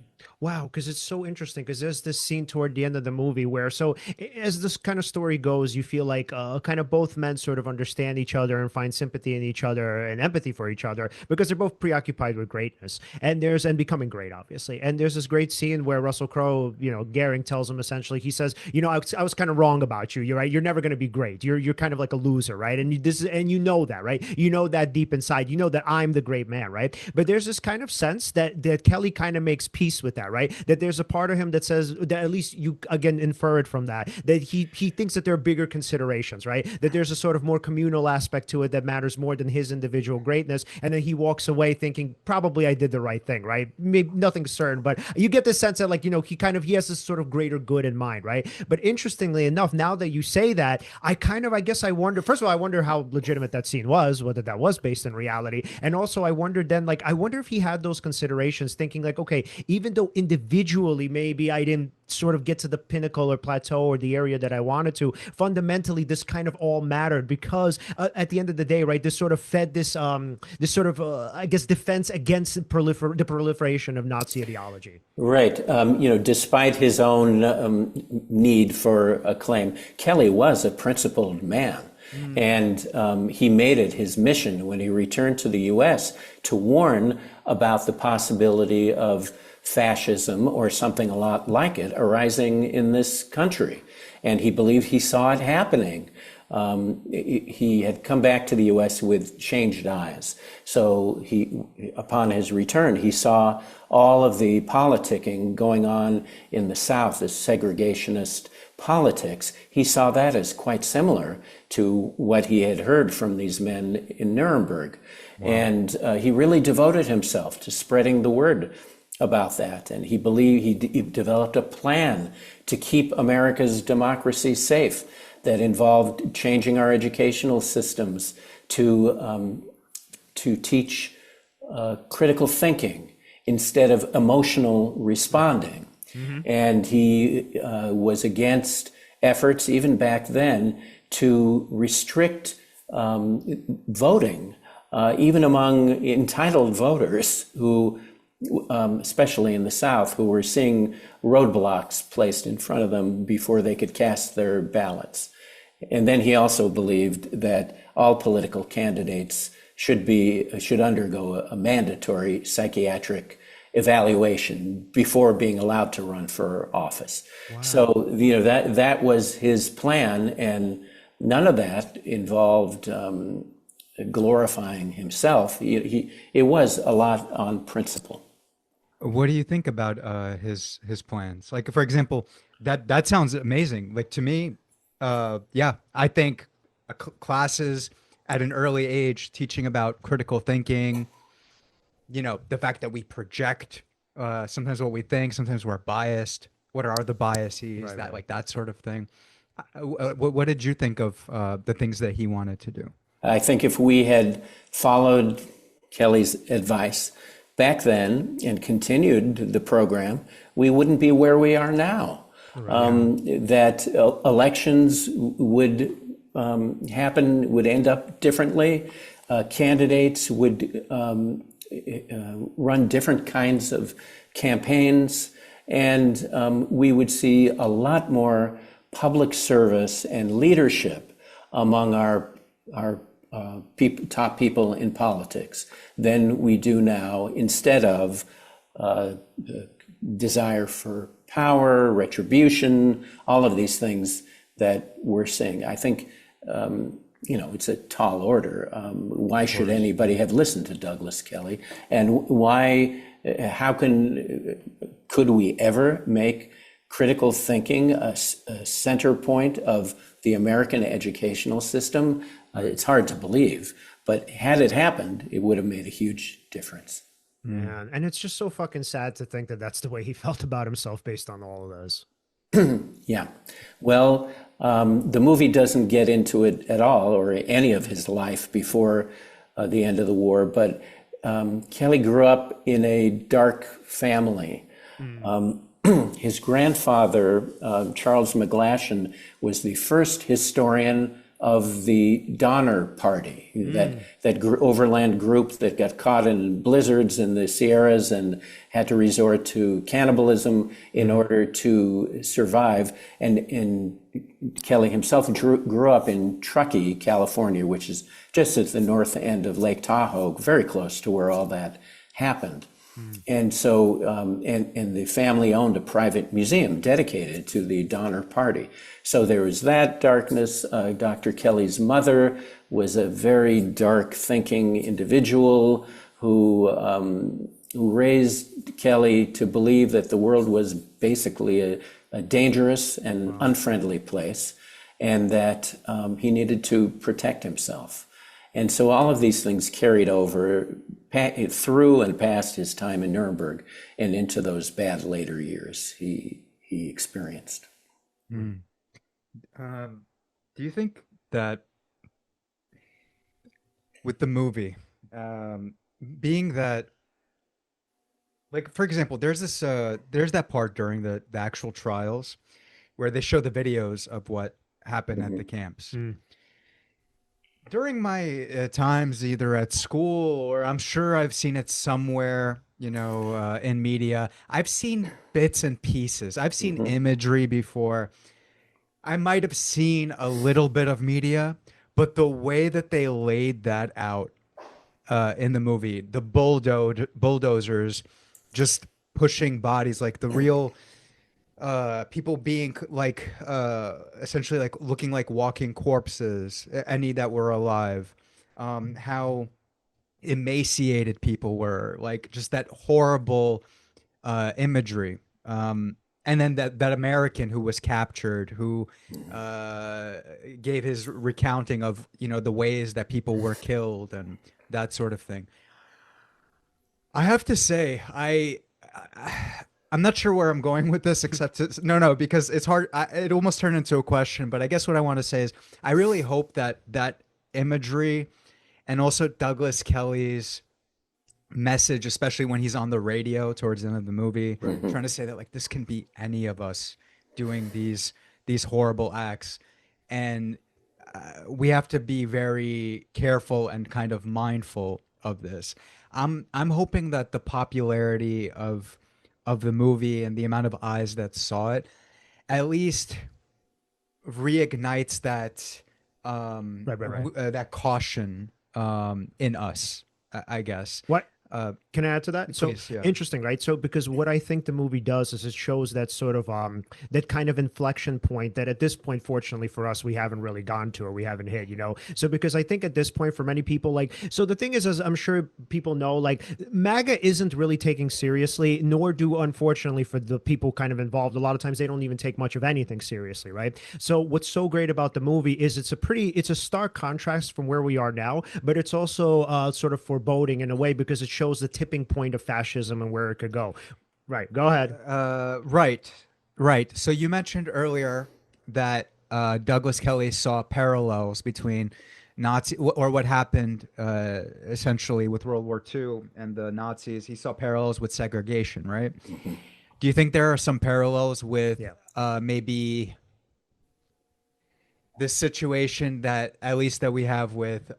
Wow, because it's so interesting. Because there's this scene toward the end of the movie where, so as this kind of story goes, you feel like kind of both men sort of understand each other and find sympathy in each other and empathy for each other because they're both preoccupied with greatness and becoming great, obviously. And there's this great scene where Russell Crowe, Göring tells him essentially, he says, I was kind of wrong about you. You're right. You're never going to be great. You're kind of like a loser, right? And you know that, right? You know that deep inside. You know that I'm the great man, right? But there's this kind of sense that Kelley kind of makes peace with that, right? That there's a part of him that says that, at least you again infer it from that he thinks that there are bigger considerations, right? That there's a sort of more communal aspect to it that matters more than his individual greatness, and then he walks away thinking probably I did the right thing, right? Maybe nothing's certain, but you get the sense that he has this sort of greater good in mind, right? But interestingly enough, now that you say that, I guess I wonder, first of all, I wonder how legitimate that scene was, whether that was based in reality, and also I wondered then, I wonder if he had those considerations, thinking okay, even though individually maybe I didn't sort of get to the pinnacle or plateau or the area that I wanted to, fundamentally this kind of all mattered because at the end of the day, right, this sort of fed this sort of I guess defense against the proliferation of Nazi ideology. Right. Despite his own need for acclaim, Kelley was a principled man. And he made it his mission when he returned to the U.S. to warn about the possibility of fascism or something a lot like it arising in this country. And he believed he saw it happening. He had come back to the U.S. with changed eyes. So upon his return, he saw all of the politicking going on in the South, this segregationist politics. He saw that as quite similar to what he had heard from these men in Nuremberg. Wow. And he really devoted himself to spreading the word about that. And he believed he developed a plan to keep America's democracy safe that involved changing our educational systems to teach critical thinking instead of emotional responding. Mm-hmm. And he was against efforts, even back then, to restrict voting, even among entitled voters who, especially in the South, who were seeing roadblocks placed in front of them before they could cast their ballots. And then he also believed that all political candidates should undergo a mandatory psychiatric evaluation before being allowed to run for office. Wow. So that was his plan, and none of that involved glorifying himself. It was a lot on principle. What do you think about his plans? Like, for example, that sounds amazing. Like, to me, I think classes at an early age teaching about critical thinking, the fact that we project sometimes what we think, sometimes we're biased. What are the biases? Right. Like that sort of thing. What did you think of the things that he wanted to do? I think if we had followed Kelley's advice back then and continued the program, we wouldn't be where we are now. Right. That elections would happen, would end up differently. Candidates would run different kinds of campaigns, and we would see a lot more public service and leadership among our top people in politics than we do now, instead of desire for power, retribution, all of these things that we're seeing. I think it's a tall order. Why should anybody have listened to Douglas Kelley? And could we ever make critical thinking a center point of the American educational system? It's hard to believe, but had it happened, it would have made a huge difference. Yeah, and it's just so fucking sad to think that that's the way he felt about himself based on all of this. Yeah. Well, the movie doesn't get into it at all, or any of his life before the end of the war, but Kelley grew up in a dark family. His grandfather, Charles McGlashan, was the first historian of the Donner Party, that overland group that got caught in blizzards in the Sierras and had to resort to cannibalism in order to survive. And Kelley himself grew up in Truckee, California, which is just at the north end of Lake Tahoe, very close to where all that happened. And so, and the family owned a private museum dedicated to the Donner Party. So there was that darkness. Dr. Kelley's mother was a very dark thinking individual who raised Kelley to believe that the world was basically a dangerous and unfriendly place, and that he needed to protect himself. And so all of these things carried over through and past his time in Nuremberg and into those bad later years he experienced. Do you think that with the movie, being that, like, for example, there's that part during the actual trials where they show the videos of what happened at the camps. During my times, either at school or I'm sure I've seen it somewhere, in media, I've seen bits and pieces. I've seen imagery before. I might have seen a little bit of media, but the way that they laid that out in the movie, the bulldozers just pushing bodies, like the real people being like essentially like looking like walking corpses, any that were alive, how emaciated people were, like just that horrible imagery. And then that American who was captured, who gave his recounting of the ways that people were killed and that sort of thing. I have to say, I'm not sure where I'm going with this, except no, because it's hard. It almost turned into a question, but I guess what I want to say is I really hope that that imagery and also Douglas Kelley's message, especially when he's on the radio towards the end of the movie, trying to say that like this can be any of us doing these horrible acts, and we have to be very careful and kind of mindful of this. I'm hoping that the popularity of the movie and the amount of eyes that saw it at least reignites that that caution in us, I guess. What can I add to that? Please, So yeah. interesting, right? So because what I think the movie does is it shows that sort of that kind of inflection point that at this point, fortunately for us, we haven't really gone to or we haven't hit, So because I think at this point for many people, like, so the thing is, as I'm sure people know, like MAGA isn't really taking seriously, nor do unfortunately for the people kind of involved. A lot of times they don't even take much of anything seriously, right? So what's so great about the movie is it's a stark contrast from where we are now, but it's also sort of foreboding in a way because it shows the tipping point of fascism and where it could go. Right. Go ahead. Right. So you mentioned earlier that Douglas Kelley saw parallels between Nazi or what happened essentially with World War II and the Nazis. He saw parallels with segregation, right? Do you think there are some parallels with maybe this situation that at least that we have with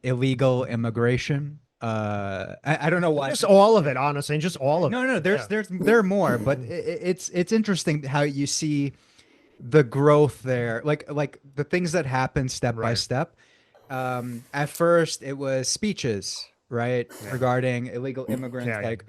illegal immigration? I don't know why. Just all of it, honestly, and just all of it. No, there are more, but it's interesting how you see the growth there, like the things that happen step by step. At first, it was speeches, right, regarding illegal immigrants, like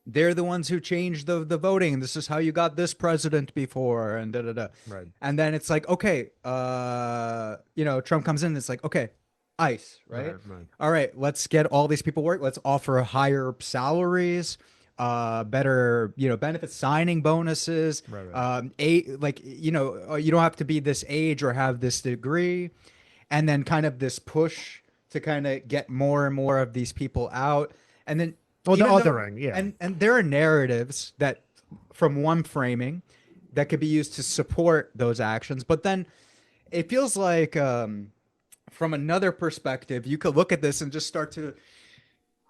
they're the ones who changed the voting. This is how you got this president before, and da da da. Right. And then it's like, okay, Trump comes in. And it's like, okay. ICE, right? All right, let's get all these people work. Let's offer higher salaries, better, benefits, signing bonuses. You don't have to be this age or have this degree, and then kind of this push to kind of get more and more of these people out, and then the othering, and there are narratives that from one framing that could be used to support those actions, but then it feels like. From another perspective, you could look at this and just start to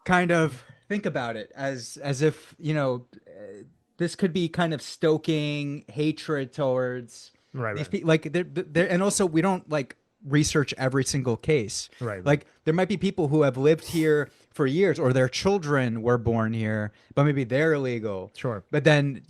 kind of think about it as if this could be kind of stoking hatred towards Right, These right. people, like they're, and also we don't like research every single case. Right, right. Like there might be people who have lived here for years, or their children were born here, but maybe they're illegal. Sure. But then,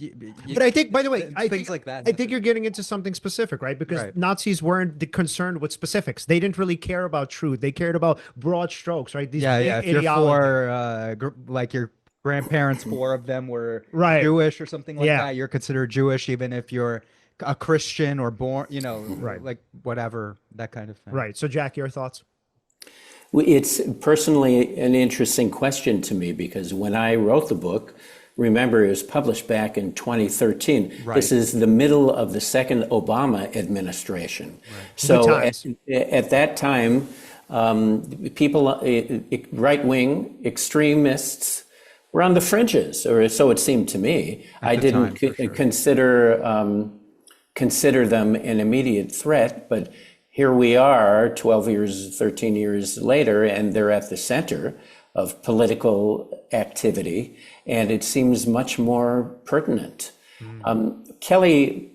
But I think, by the way, things like that I think happen. you're getting into something specific, right? Because Right. Nazis weren't concerned with specifics. They didn't really care about truth. They cared about broad strokes, right? These Yeah, big yeah. If you're ideologies. for, like your grandparents, four of them were Right. Jewish or something like Yeah. that, you're considered Jewish, even if you're a Christian or born, Right. like whatever, that kind of thing. Right. So, Jack, your thoughts? It's personally an interesting question to me because when I wrote the book, remember it was published back in 2013. Right. This is the middle of the second Obama administration. So Good times. at that time, people, right-wing extremists, were on the fringes, or so it seemed to me. I the didn't time, for sure. consider them an immediate threat, but here we are 12 years, 13 years later, and they're at the center of political activity, and it seems much more pertinent. Kelley,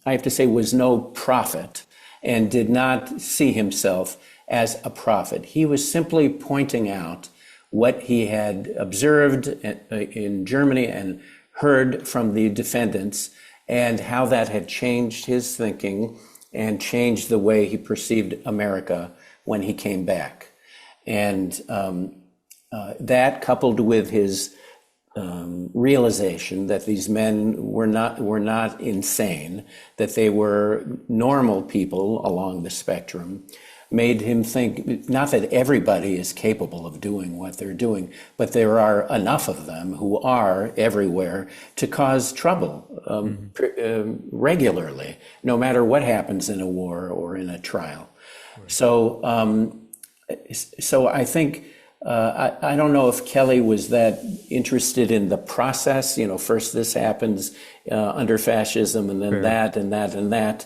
I have to say, was no prophet and did not see himself as a prophet. He was simply pointing out what he had observed in Germany and heard from the defendants and how that had changed his thinking and changed the way he perceived America when he came back. And that, coupled with his realization that these men were not insane, that they were normal people along the spectrum, made him think not that everybody is capable of doing what they're doing, but there are enough of them who are everywhere to cause trouble regularly, no matter what happens in a war or in a trial. Right. So I think I don't know if Kelley was that interested in the process. First this happens under fascism, and then Fair. that, and that, and that.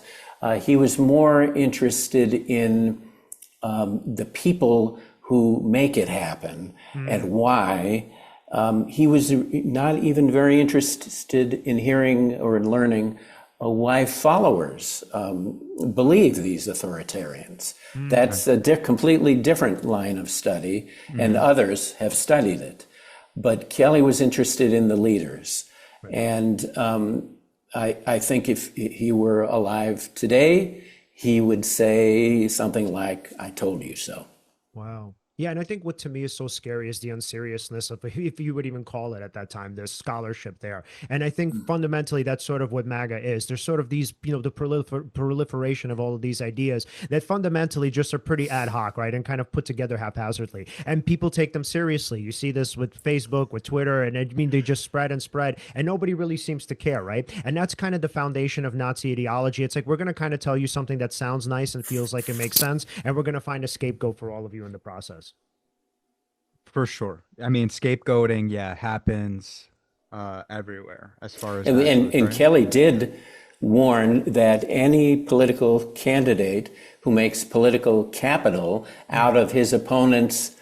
He was more interested in the people who make it happen and why. He was not even very interested in hearing or in learning why followers believe these authoritarians. That's a completely different line of study, and others have studied it. But Kelley was interested in the leaders. Right. And I think if he were alive today, he would say something like, "I told you so." Wow. Yeah, and I think what to me is so scary is the unseriousness of, if you would even call it at that time, the scholarship there. And I think fundamentally that's sort of what MAGA is. There's sort of these, the proliferation of all of these ideas that fundamentally just are pretty ad hoc, right? And kind of put together haphazardly. And people take them seriously. You see this with Facebook, with Twitter, and I mean, they just spread and spread, and nobody really seems to care, right? And that's kind of the foundation of Nazi ideology. It's like, we're going to kind of tell you something that sounds nice and feels like it makes sense, and we're going to find a scapegoat for all of you in the process. For sure. I mean, scapegoating, happens everywhere as far as And, that and, goes, and right? Kelley did warn that any political candidate who makes political capital out of his opponent's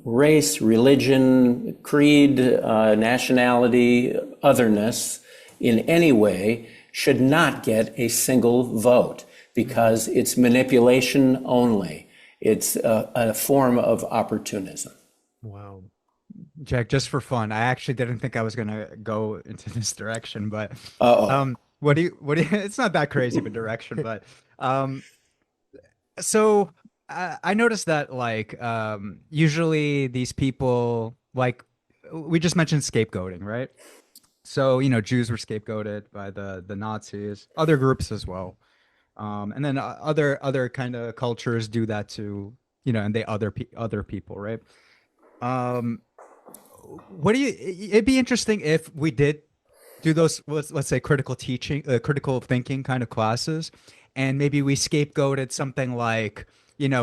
race, religion, creed, nationality, otherness in any way should not get a single vote, because it's manipulation only. It's a form of opportunism. Wow. Jack, just for fun, I actually didn't think I was gonna go into this direction, but what do you it's not that crazy of a direction, but so I noticed that like usually these people, like we just mentioned scapegoating, right? So Jews were scapegoated by the Nazis, other groups as well. And then other kind of cultures do that too, and they other people, right? What do you? It'd be interesting if we did do those, let's say, critical thinking kind of classes, and maybe we scapegoated something like,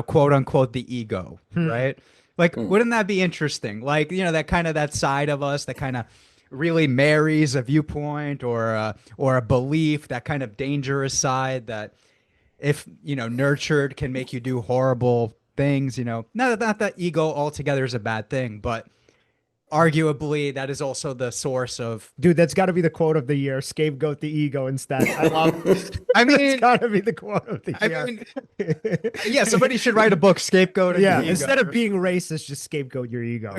quote unquote, the ego, right? Like, wouldn't that be interesting? Like, that side of us that kind of really marries a viewpoint or a belief, that kind of dangerous side that, if nurtured, can make you do horrible things. Not that ego altogether is a bad thing, but arguably that is also the source of. Dude, that's got to be the quote of the year. Scapegoat the ego instead. I love it. I That's mean, got to be the quote of the I year. mean, yeah, somebody should write a book, Scapegoat. Yeah, instead of being racist, just scapegoat your ego.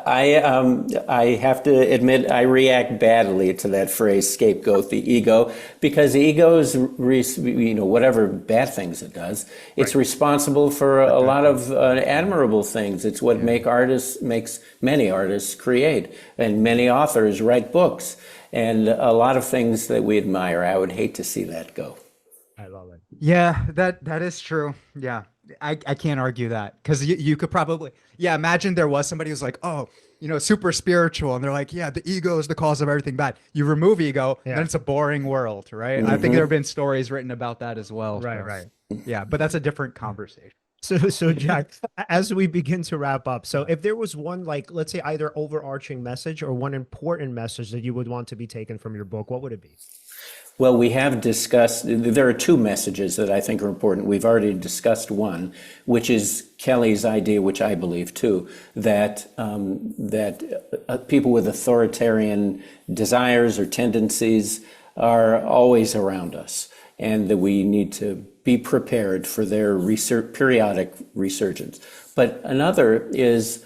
I have to admit I react badly to that phrase "scapegoat the ego" because the ego is, whatever bad things it does, it's responsible for a lot of admirable things. It's what makes many artists create, and many authors write books, and a lot of things that we admire. I would hate to see that go. I love it. Yeah, that is true. Yeah. I can't argue that because you could probably, yeah, imagine there was somebody who's like, oh, super spiritual. And they're like, yeah, the ego is the cause of everything bad. You remove ego, then it's a boring world, right? I think there have been stories written about that as well. Right, so, right. Yeah, but that's a different conversation. So Jack, as we begin to wrap up, so if there was one, like, let's say either overarching message or one important message that you would want to be taken from your book, what would it be? Well, we have discussed, there are two messages that I think are important. We've already discussed one, which is Kelley's idea, which I believe too, that people with authoritarian desires or tendencies are always around us, and that we need to be prepared for their periodic resurgence. But another is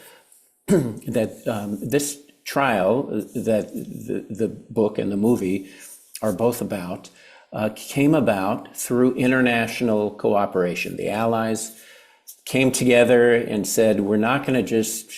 that this trial, that the book and the movie are both about, came about through international cooperation. The Allies came together and said, we're not going to just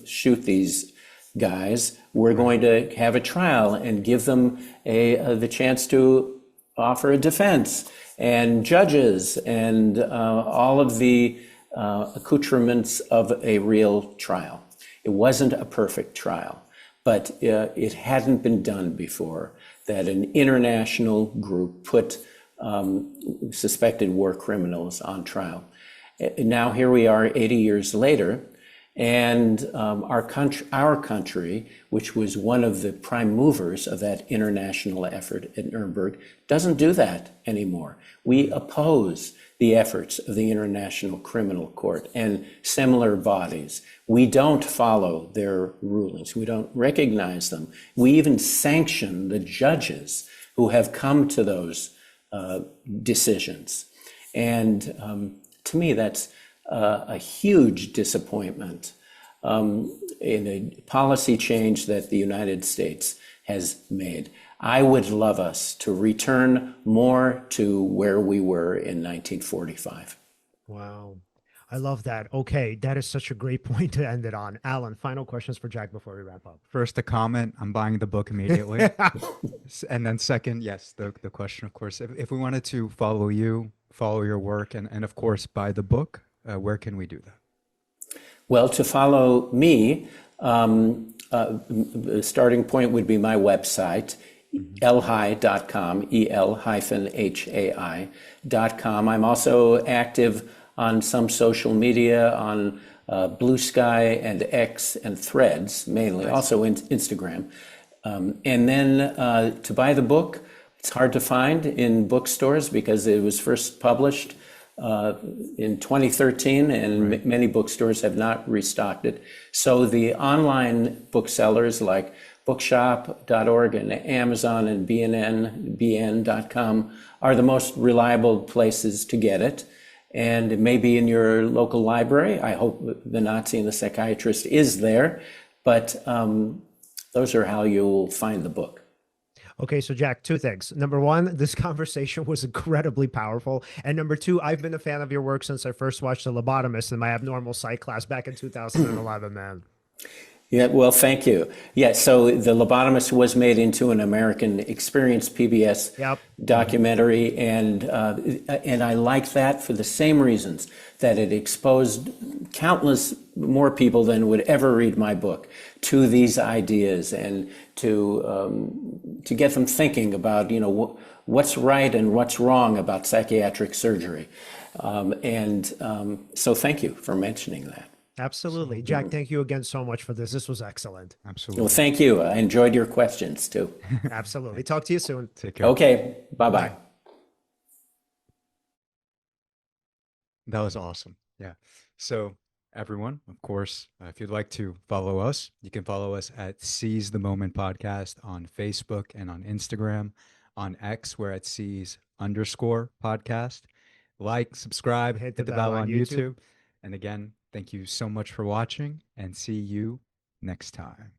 shoot these guys. We're going to have a trial and give them the chance to offer a defense and judges and all of the accoutrements of a real trial. It wasn't a perfect trial, but it hadn't been done before, that an international group put suspected war criminals on trial. Now here we are 80 years later, and our country, which was one of the prime movers of that international effort at Nuremberg, doesn't do that anymore. We oppose the efforts of the International Criminal Court and similar bodies. We don't follow their rulings. We don't recognize them. We even sanction the judges who have come to those decisions. And to me, that's a huge disappointment in a policy change that the United States has made. I would love us to return more to where we were in 1945. Wow. I love that. Okay, that is such a great point to end it on. Alan, final questions for Jack before we wrap up. First, a comment. I'm buying the book immediately. And then second, yes, the question, of course, if we wanted to follow you, follow your work, and of course, buy the book, where can we do that? Well, to follow me, the starting point would be my website, elhai.com, el-hai.com. I'm also active on some social media, on Blue Sky and X and Threads, mainly, also in Instagram. And then to buy the book, it's hard to find in bookstores because it was first published in 2013, and many bookstores have not restocked it. So the online booksellers like bookshop.org and Amazon and bn.com are the most reliable places to get it. And it may be in your local library. I hope the Nazi and the Psychiatrist is there, but those are how you'll find the book. Okay, so Jack, two things. Number one, this conversation was incredibly powerful. And number two, I've been a fan of your work since I first watched The Lobotomist in my abnormal psych class back in 2011, man. Yeah, well, thank you. Yeah, so The Lobotomist was made into an American Experience PBS documentary, and I like that for the same reasons, that it exposed countless more people than would ever read my book to these ideas, and to get them thinking about, what's right and what's wrong about psychiatric surgery. So thank you for mentioning that. Absolutely. Jack, thank you again so much for this. This was excellent. Absolutely. Well, thank you. I enjoyed your questions too. Absolutely. Talk to you soon. Take care. Okay. Bye-bye. That was awesome. Yeah. So Everyone, of course, if you'd like to follow us, you can follow us at Seize the Moment Podcast on Facebook and on Instagram. On X, we're at Seize_podcast. Like, subscribe, Hit hit the the bell bell on on YouTube. YouTube. And again, thank you so much for watching and see you next time.